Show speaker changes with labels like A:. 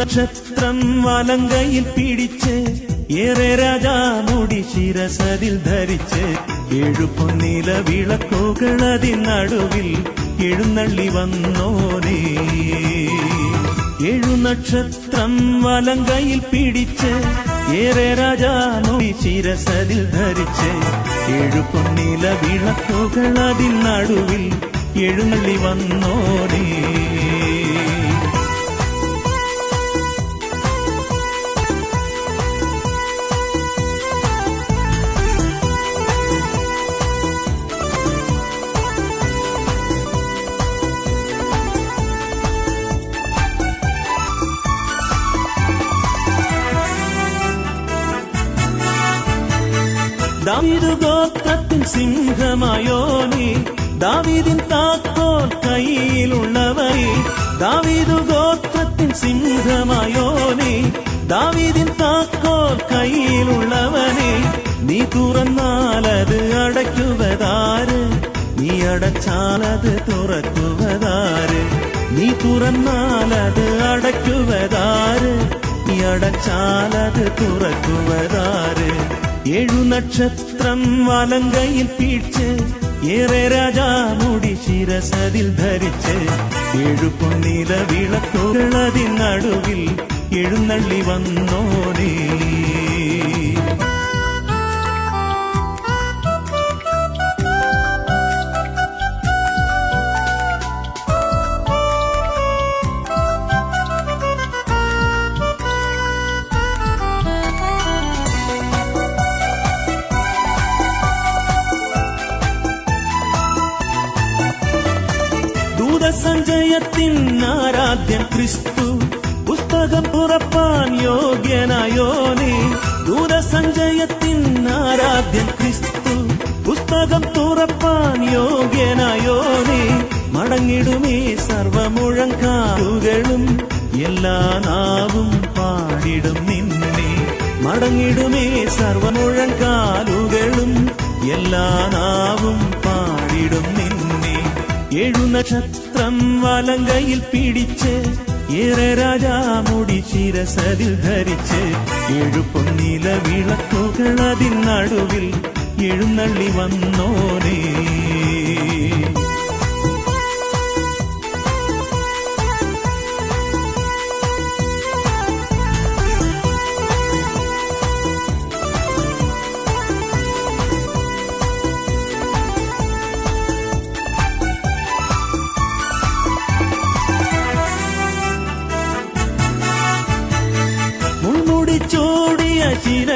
A: നക്ഷത്രം വലങ്കയിൽ പിടിച്ച് ഏറെ രാജാമുടി ശിരസതിൽ ധരിച്ച് 7 പൊന്നില വിളക്കുകളതിനടുവിൽ എഴുന്നള്ളി വന്നോനേ. 7 നക്ഷത്രം വലങ്കയിൽ പിടിച്ച് ഏറെ രാജാമുടി ശിരസതിൽ ധരിച്ച് 7 പൊന്നില വിളക്കുകളതിനടുവിൽ എഴുന്നള്ളി വന്നോനേ. ദാവീദ് ഗോത്രത്തിൻ സിംഹമായോനേ, ദാവീദിൻ താക്കോൽ കയ്യിലുള്ളവനേ. ദാവീദ് ഗോത്രത്തിൻ സിംഹമായോനേ, ദാവീദിൻ താക്കോൽ കയ്യിലുള്ളവനേ. നീ തുറന്നാലത് അടയ്ക്കുവതാര്, നീ അടച്ചാലത് തുറക്കുവതാര്. നീ തുറന്നാലത് അടയ്ക്കുവതാര്, നീ അടച്ചാലത് തുറക്കുവതാര്. 7 നക്ഷത്രം വലങ്കയിൽ പിടിച്ച് ഏറെ രാജാമുടി ശിരസതിൽ ധരിച്ച് 7 പൊന്നില വിളക്കുകളതിനടുവിൽ എഴുന്നള്ളി വന്നോനേ. ദൂതസഞ്ചയത്തിൻ ആരാധ്യൻ ക്രിസ്തു, പുസ്തകം തുറപ്പാൻ യോഗ്യനായോനേ. ദൂതസഞ്ചയത്തിൻ ആരാധ്യൻ ക്രിസ്തു, പുസ്തകം തുറപ്പാൻ യോഗ്യനായോനേ. മടങ്ങിടുമേ സർവമുഴങ്കാലുകളും, എല്ലാ നാവും പാടിടും നിന്നെ. മടങ്ങിടുമേ സർവമുഴങ്കാലുകളും, എല്ലാ നാവും പാടിടും നിന്നെ. 7 നക്ഷത്രം വലങ്കയിൽ പിടിച്ച് ഏറെ രാജാമുടി ശിരസതിൽ ധരിച്ച് 7 പൊന്നില വിളക്കുകളതിനടുവിൽ എഴുന്നള്ളി വന്നോനേ. ചൂടിയ ശിര